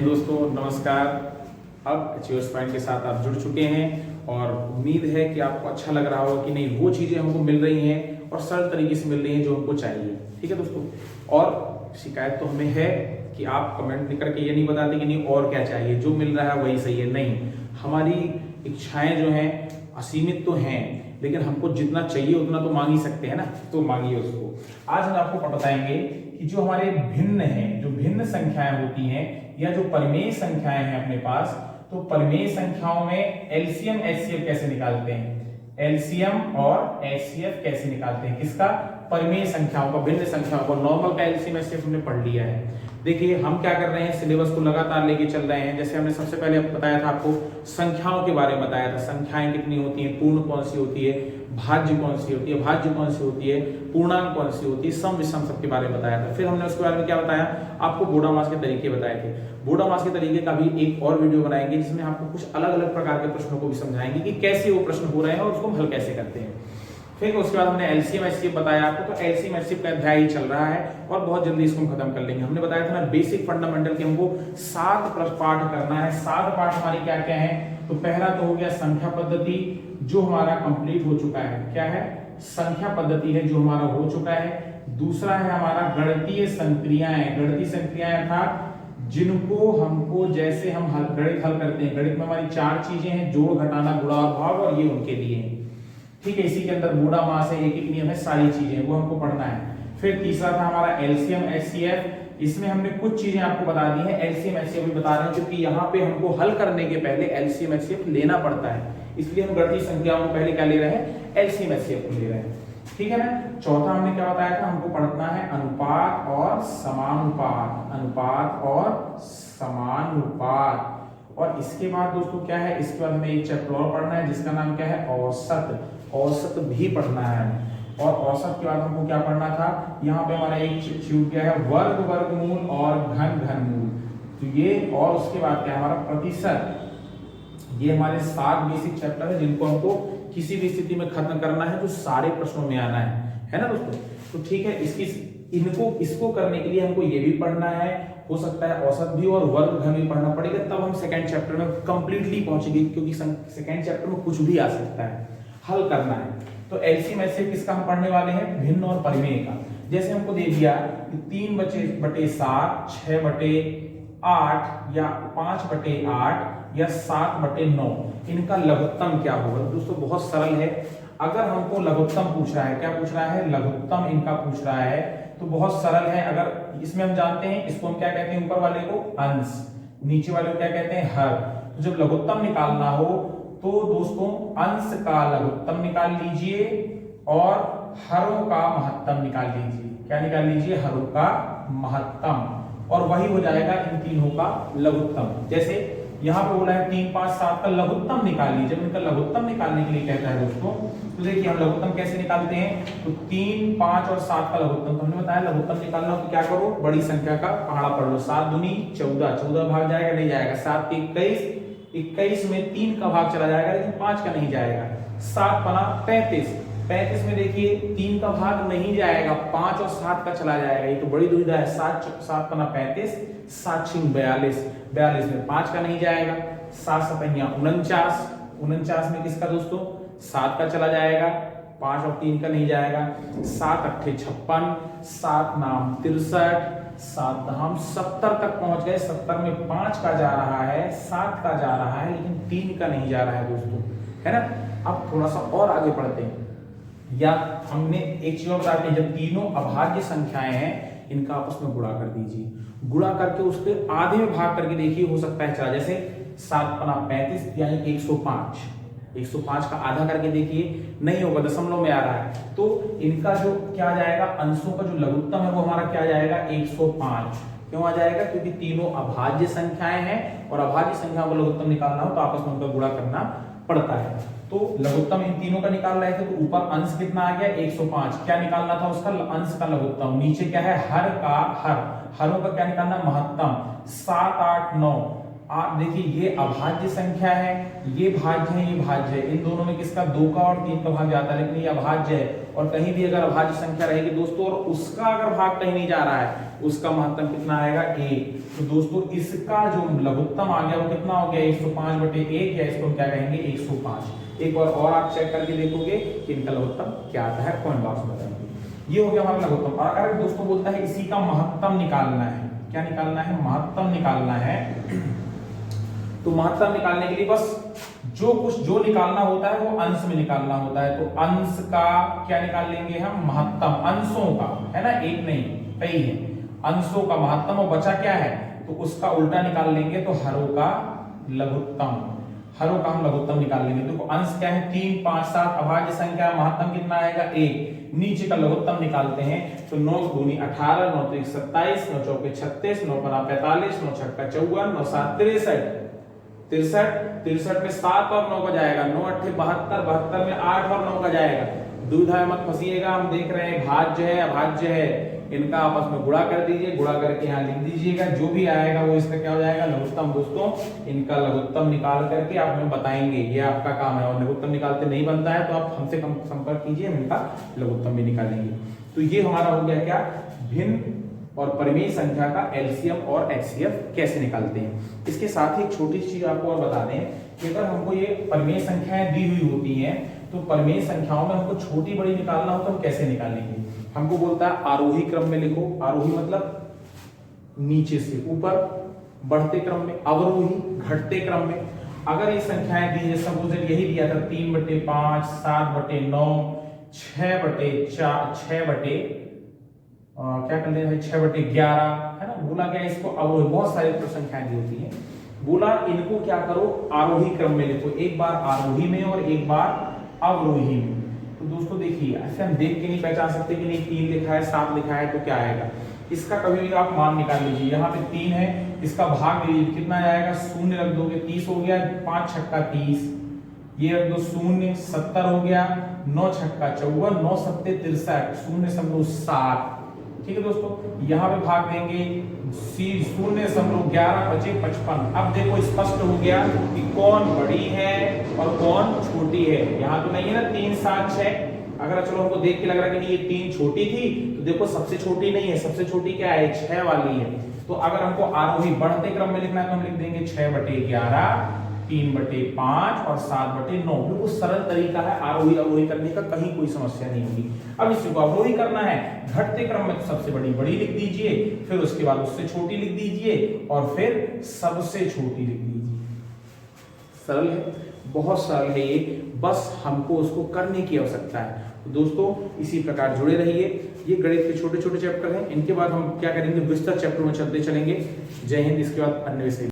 दोस्तों, नमस्कार। अब अचीवर्स पॉइंट के साथ आप जुड़ चुके हैं और उम्मीद है कि आपको अच्छा लग रहा होगा कि नहीं, वो चीज़ें हमको मिल रही हैं और सरल तरीके से मिल रही हैं जो हमको चाहिए। ठीक है दोस्तों, और शिकायत तो हमें है कि आप कमेंट नहीं करके ये नहीं बताते कि नहीं और क्या चाहिए, जो मिल रहा है वही सही है। नहीं, हमारी इच्छाएं जो हैं असीमित तो हैं, लेकिन हमको जितना चाहिए उतना तो मांग ही सकते हैं ना, तो मांगिए उसको। आज हम आपको बताएंगे कि जो हमारे भिन्न हैं, जो भिन्न संख्याएं होती हैं या जो परिमेय संख्याएं हैं अपने पास, तो परिमेय संख्याओं में एलसीएम एचसीएफ कैसे निकालते हैं, एलसीएम और एचसीएफ कैसे निकालते हैं, किसका, परिमेय संख्याओं का, भिन्न संख्याओं का। नॉर्मल का एलसीएम एचसीएफ हमने पढ़ लिया है। देखिए हम क्या कर रहे हैं, सिलेबस को लगातार लेके चल रहे हैं। जैसे हमने सबसे पहले बताया था आपको, संख्याओं के बारे में बताया था, संख्याएं कितनी होती हैं, पूर्ण कौन सी होती है, भाज्य कौन सी होती है, भाज्य कौन सी होती है, पूर्णांक कौन सी होती है, सम विषम सबके बारे में बताया था। फिर हमने उसके बारे में क्या बताया, आपको बोडामास के तरीके बताए थे। बोडामास के तरीके का भी एक और वीडियो बनाएंगे जिसमें आपको कुछ अलग अलग प्रकार के प्रश्नों को भी समझाएंगे कि कैसे वो प्रश्न हो रहे हैं और उसको हल कैसे करते हैं। फिर उसके बाद हमने एलसीएम एचसीएफ बताया आपको, तो एलसीएम एचसीएफ का अध्याय ही चल रहा है और बहुत जल्दी इसको हम खत्म कर लेंगे। हमने बताया था ना, बेसिक फंडामेंटल के हमको 7 पाठ करना है। 7 पाठ हमारी क्या क्या है, तो पहला तो हो गया संख्या पद्धति, जो हमारा कंप्लीट हो चुका है। क्या है, संख्या पद्धति है जो हमारा हो चुका है। दूसरा है हमारा गणितीय संक्रियाएं। गणितीय संक्रियाएं अर्थात जिनको हमको, जैसे हम गणित हल करते हैं, गणित में हमारी 4 चीजें हैं, जोड़, घटाना, गुणा और भाग, और ये उनके लिए है। ठीक है, इसी के अंदर बोडामास है, एक एक नियम है, सारी चीजें वो हमको पढ़ना है। फिर तीसरा था हमारा एलसीएम एचसीएफ। इसमें हमने कुछ चीजें आपको बता दी है, एलसीएम एचसीएफ भी बता रहे हैं, क्योंकि यहाँ पे हमको हल करने के पहले एलसीएम एचसीएफ लेना पड़ता है, इसलिए हम गणितीय संख्याओं में पहले क्या ले रहे हैं, एलसीएम एचसीएफ ले रहे हैं। ठीक है ना। चौथा हमने क्या बताया था, हमको पढ़ना है अनुपात और समानुपात, अनुपात और समानुपात। और इसके बाद दोस्तों क्या है, इसके बाद हमें एक चैप्टर और पढ़ना है जिसका नाम क्या है, औसत। औसत भी पढ़ना है। और औसत के बाद हमको क्या पढ़ना था, यहाँ पे हमारा एक छूट गया है, वर्ग, वर्गमूल और घन, घनमूल। तो ये, और उसके बाद क्या हमारा प्रतिशत। ये हमारे 7 बेसिक चैप्टर है जिनको हमको किसी भी स्थिति में खत्म करना है, जो सारे प्रश्नों में आना है ना दोस्तों। तो ठीक है, इसको करने के लिए हमको ये भी पढ़ना है, हो सकता है औसत भी और वर्ग घन भी पढ़ना पड़ेगा, तब हम सेकंड चैप्टर में कंप्लीटली पहुंचेंगे, क्योंकि सेकंड चैप्टर में कुछ भी आ सकता है, हल करना है। तो एलसीएम एचसीएफ किसका हम पढ़ने वाले हैं, भिन्न और परिमेय का। जैसे हमको दे दिया कि 3/7, 6/8 या 5/8 या 7/9, इनका लघुत्तम क्या होगा। दोस्तों बहुत सरल है, अगर हमको लघुत्तम पूछ रहा है, क्या पूछ रहा है, लघुत्तम इनका पूछ रहा है, तो बहुत सरल है। अगर इसमें हम जानते हैं, इसको हम क्या कहते हैं, ऊपर वाले को अंश, नीचे वाले को क्या कहते हैं, हर। तो जब लघुत्तम निकालना हो तो दोस्तों अंश का लघुत्तम निकाल लीजिए और हरों का महत्तम निकाल लीजिए। क्या निकाल लीजिए, हरों का महत्तम, और वही हो जाएगा इन तीनों का लघुत्तम। जैसे यहाँ पे बोला है 3, 5, 7 का लघुत्तम निकालिए। जब इनका लघुत्तम निकालने के लिए कहता है दोस्तों, तो देखिए हम लघुत्तम कैसे निकालते हैं, तो 3, 5 और 7 का लघुत्तम। तो हमने बताया लघुत्तम निकालना हो तो क्या करो, बड़ी संख्या का पहाड़ा पढ़ लो। 7 दूनी 14, 14 भाग जाएगा, नहीं जाएगा। 7 के 21, 21 में 3 का भाग चला जाएगा, लेकिन 5 का नहीं जाएगा। 7 पना 35, 35 में देखिए 3 का भाग नहीं जाएगा, 5 और 7 का चला जाएगा। ये तो बड़ी दुविधा है। 7 पना 35, 7 छिंग 42, 42 में 5 का नहीं जाएगा। 7 सतहिया 49, 49 में किसका दोस्तों, 7 का चला जाएगा, 5 और 3 का नहीं जाएगा। 7 अट्ठे 56, 7 नाम 63, 7 धाम 70 तक पहुंच गए। 70 में 5 का जा रहा है, 7 का जा रहा है, लेकिन 3 का नहीं जा रहा है दोस्तों, है ना। अब थोड़ा सा और आगे बढ़ते हैं, या हमने एक चीज और बताते हैं, जब तीनों अभाज्य संख्याएं हैं, इनका आपस में गुणा कर दीजिए। गुणा करके उसके आधे में भाग करके देखिए, हो सकता है चला, जैसे 7 पना 35 यानी 105, 105 का आधा करके देखिए, नहीं होगा, दशमलव में आ रहा है। तो इनका जो क्या जाएगा, अंशों का जो लघुत्तम है वो हमारा क्या जाएगा, 105। क्यों आ जाएगा, क्योंकि तीनों अभाज्य संख्याएं हैं, और अभाज्य संख्याओं का लघुत्तम निकालना हो तो आपस में उनका गुणा करना पड़ता है। तो लघुत्तम इन तीनों का निकाल रहे थे, तो ऊपर अंश कितना आ गया, 105। क्या निकालना था, उसका अंश का लघुत्तम। नीचे क्या है, हर का हर, हरों का क्या निकालना, महत्तम। 7, 8, 9, आप देखिए ये अभाज्य संख्या है, ये भाज्य है, ये भाज्य है, इन दोनों में किसका 2 का और 3 का भाग जाता है, लेकिन ये अभाज्य है। और कहीं भी अगर अभाज्य संख्या रहेगी दोस्तों और उसका अगर भाग कहीं नहीं जा रहा है, उसका महत्तम कितना आएगा 1। तो दोस्तों इसका जो लघुत्तम आ गया वो कितना हो गया 105/1, या इसको हम क्या कहेंगे 105। एक बार और आप चेक करके देखोगे कि इनका लघुत्तम क्या आता है, कमेंट बॉक्स में बताएंगे। ये हो गया हमारा लघुत्तम। और अगर दोस्तों बोलता है इसी का महत्तम निकालना है, क्या निकालना है, महत्तम निकालना है, तो महत्तम निकालने के लिए बस जो निकालना होता है वो अंश में निकालना होता है। तो अंश का क्या निकाल लेंगे हम, महत्तम, अंशों का, है ना, एक नहीं कई है, अंशों का महत्तम, और बचा क्या है तो उसका उल्टा निकाल लेंगे, तो हरों का लघुत्तम, हरों का हम लघुत्तम निकाल लेंगे। देखो अंश क्या है 3, 5, 7 अभाज्य संख्या, महत्तम कितना आएगा 1, नीचे का लघुत्तम निकालते हैं तो 9 दूनी 18, 9 त्रिक 27, 9 चौके 36, 9 पना 45, 9 छक्का 54, 9 7 63, 63 में 7 और 9 का जाएगा, 9 8 72, 72 में 8 और 9 का जाएगा। दुविधा मत फंसिएगा, हम देख रहे हैं भाज्य है अभाज्य है, इनका आपस में गुणा कर दीजिए, गुणा करके यहाँ लिख दीजिएगा, जो भी आएगा वो इसका क्या हो जाएगा लघुत्तम। दोस्तों इनका लघुत्तम निकाल करके आप हमें बताएंगे, ये आपका काम है। और लघुत्तम निकालते नहीं बनता है तो आप हमसे संपर्क कीजिए, हम इनका लघुत्तम भी निकालेंगे। तो ये हमारा हो गया क्या, भिन्न और परिमेय संख्या का एलसीएम और एचसीएफ कैसे निकालते हैं। इसके साथ ही एक छोटी चीज आपको और बता दें कि अगर हमको ये परिमेय संख्याएं दी हुई होती हैं तो परिमेय संख्याओं में हमको छोटी बड़ी निकालना हो तो हम कैसे निकालेंगे। हमको बोलता है आरोही क्रम में लिखो, आरोही मतलब नीचे से ऊपर, बढ़ते क्रम में, अवरोही घटते क्रम में। अगर ये संख्याएं दी है, सपोज यही दिया था 3/5, 7/9, 6/4, 6 क्या कर लेना है 6/11, है ना, बोला गया इसको अवरोही, बहुत सारी संख्याएं दी होती हैं, बोला इनको क्या करो आरोही क्रम में लिखो, एक बार आरोही में और एक बार अवरोही में। तो दोस्तों देखिए ऐसे हम देख के नहीं पहचान सकते कि नहीं 3 लिखा है 7 लिखा है तो क्या आएगा, इसका कभी भी आप मान निकाल लीजिए। यहाँ पे 3 है, इसका भाग लीजिए, कितना जाएगा, 0 रख दोगे 30 हो गया, 5 छक्का 30, ये रख दो 0, 70 हो गया, 9 छक्का 54, 9 सत्ते 63, 0.7। ठीक है दोस्तों, यहाँ पे भाग देंगे 0.11 बचे 55। अब देखो स्पष्ट हो गया कि कौन बड़ी है और कौन छोटी है। यहाँ तो नहीं है ना 3, 7, 6, अगर चलो हमको देख के लग रहा है कि ये 3 छोटी थी तो देखो सबसे छोटी नहीं है, सबसे छोटी क्या है 6 वाली है। तो अगर हमको आरोही बढ़ते क्रम में लिखना है तो हम लिख देंगे 6/11, 3/5 और 7/9। बिल्कुल सरल तरीका है आरोही अवरोही करने का, कहीं कोई समस्या नहीं होगी। अब इसी को अवरोही करना है घटते क्रम में तो सबसे बड़ी लिख दीजिए, फिर उसके बाद उससे छोटी लिख दीजिए और फिर सबसे छोटी लिख दीजिए। सरल है, बहुत सरल है ये, बस हमको उसको करने की आवश्यकता है। तो दोस्तों इसी प्रकार जुड़े रहिए, ये गणित के छोटे छोटे चैप्टर हैं, इनके बाद हम क्या करेंगे विस्तार चैप्टर में चलते चलेंगे। जय हिंद, इसके बाद अन्य विषय